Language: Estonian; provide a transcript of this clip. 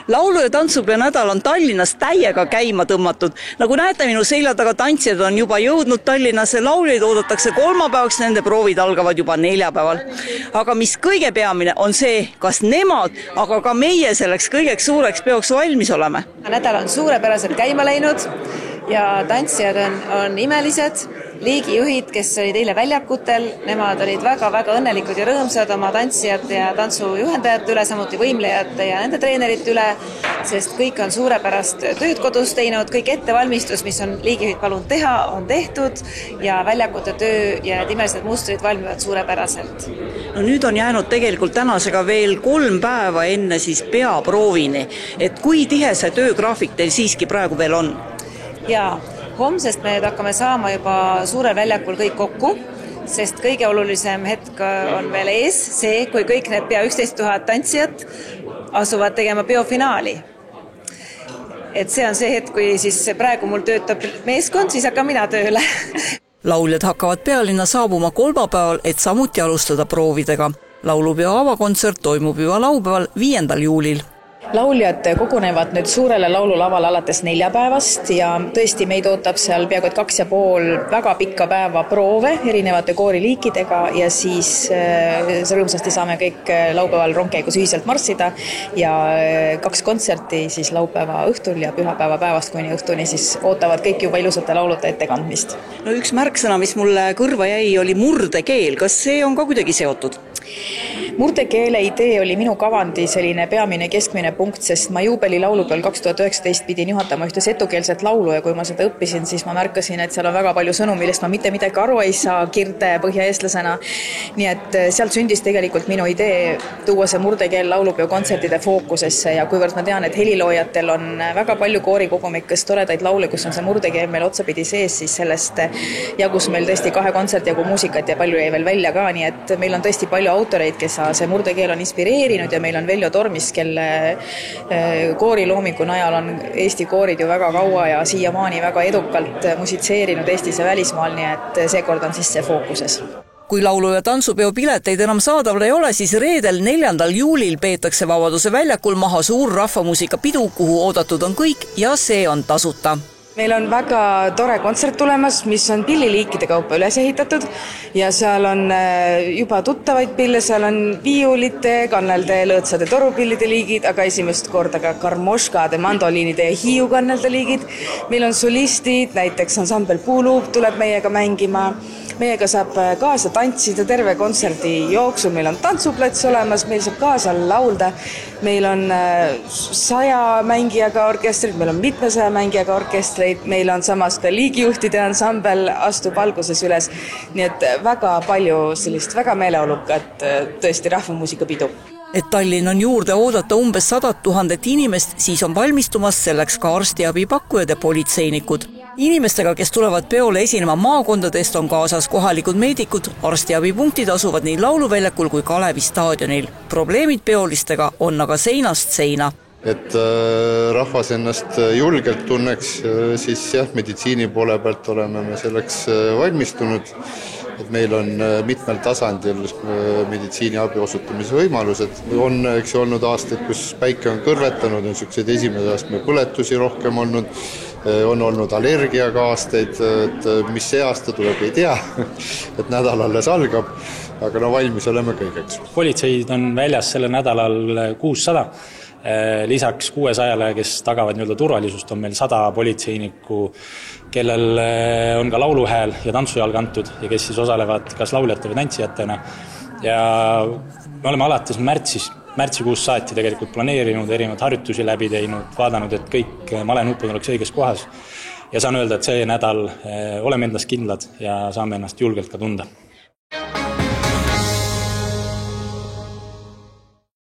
Laulu- ja tantsupeo nädal on Tallinnas täiega käima tõmmatud. Nagu näete, minu selja taga tantsijad on juba jõudnud Tallinnasse, lauljaid oodatakse kolmapäevaks, nende proovid algavad juba neljapäeval. Aga mis kõige peamine on see, kas nemad, aga ka meie selleks kõigeks suureks peoks valmis oleme. Nädal on suurepäraselt käima läinud ja tantsijad on imelised. Liigijuhid, kes olid eile väljakutel, nemad olid väga-väga õnnelikud ja rõõmsad oma tantsijate ja tantsujuhendajate üle, samuti võimlejate ja nende treenerite üle, sest kõik on suurepärast tööd kodus teinud, kõik ettevalmistus, mis on liigijuhid palunud teha, on tehtud ja väljakute töö ja imelised mustrid valmivad suurepäraselt. No nüüd on jäänud tegelikult tänasega veel 3 päeva enne siis peaproovini, et kui tihe see töögraafik teil siiski praegu veel on? Jaa, homsest me hakkame saama juba suurel väljakul kõik kokku, sest kõige olulisem hetk on veel ees see, kui kõik need pea 11 000 tantsijat asuvad tegema peofinaali. Et see on see hetk, kui siis praegu mul töötab meeskond, siis hakkan mina tööle. Lauljad hakkavad pealinna saabuma kolmapäeval, et samuti alustada proovidega. Laulupeo avakontsert toimub juba laupäeval 5. juulil. Lauljad kogunevad nüüd suurele laululaval alates 4 päevast ja tõesti meid ootab seal peaaegu 2,5 väga pikka päeva proove erinevate kooriliikidega ja siis rõõmsasti saame kõik laupäeval rongkäigus ühiselt marssida ja 2 kontserti siis laupäeva õhtul ja pühapäeva päevast kuni õhtuni siis ootavad kõik juba ilusate laulude ettekandmist. No üks märksõna, mis mulle kõrva jäi, oli murdekeel. Kas see on ka kuidagi seotud? Murdekeele idee oli minu kavandi selline peamine keskmine punkt, sest ma juubeli laulupeol 2019 pidin juhatama ühte setukeelset laulu ja kui ma seda õppisin, siis ma märkasin, et seal on väga palju sõnu, millest ma mitte midagi aru ei saa kirde põhjaeestlasena. Nii et sealt sündis tegelikult minu idee tuua see murdekeel laulupeo kontsertide fookusesse ja kuivõrd ma tean, et heliloojatel on väga palju koorikogumikes toredaid laule, kus on see murdekeel meil otsapidi sees, siis sellest jagus meil tõesti 2 kontserti jagu muusikat ja palju jäi veel välja ka, nii et meil on tõesti palju autoreid, kes see murdekeel on inspireerinud ja meil on Veljo Tormis, kelle kooriloomingu najal on Eesti koorid ju väga kaua ja siiamaani väga edukalt musitseerinud Eestis ja välismaal, nii et seekord on siis see fookuses. Kui laulu- ja tantsupeo pileteid enam saadaval ei ole, siis reedel 4. juulil peetakse Vabaduse väljakul maha suur rahvamuusikapidu, kuhu oodatud on kõik ja see on tasuta. Meil on väga tore kontsert tulemas, mis on pilliliikide kaupa üles ehitatud ja seal on juba tuttavaid pille, seal on viiulite, kannelde, lõõtsade torupillide liigid, aga esimest korda ka karmoškade, mandoliinide ja hiiukannelde liigid. Meil on solistid, näiteks ansambel Puuluup tuleb meiega mängima. Meiega saab kaasa tantsida terve kontserdi jooksul, meil on tantsuplats olemas, meil saab kaasa laulda, meil on 100 mängijaga orkestrid, meil on 700 mängijaga orkestreid, meil on samas ka liigijuhtide ansambel astub alguses üles, nii et väga palju sellist väga meeleolukat tõesti rahvamuusikapidu. Et Tallinn on juurde oodata umbes 100 000 inimest, siis on valmistumas selleks ka arstiabi pakkujad ja politseinikud. Inimestega, kes tulevad peole esinema maakondadest, on kaasas kohalikud meedikud, arstiabipunktid asuvad nii lauluväljakul kui Kalevi staadionil. Probleemid peolistega on aga seinast seina. Et rahvas ennast julgelt tunneks, siis jah, meditsiini poole pealt oleme me selleks valmistunud. Et meil on mitmel tasandil meditsiiniabi osutamise võimalused. On olnud aastaid, kus päike on kõrvetanud, on selliseid esimese astme põletusi rohkem olnud, on olnud allergiaga aastaid, et mis see aasta tuleb, ei tea, et nädal alles algab, aga no valmis oleme kõigeks. Politseid on väljas selle nädalal 600. Lisaks 600, kes tagavad turvalisust, on meil 100 politseinikku, kellel on ka lauluhääl ja tantsujalg antud ja kes siis osalevad kas lauljate või tantsijatena. Ja me oleme alates märtsikuus saati tegelikult planeerinud, erinevad harjutusi läbi teinud, vaadanud, et kõik malenupud oleks õiges kohas. Ja saan öelda, et see nädal oleme endast kindlad ja saame ennast julgelt ka tunda.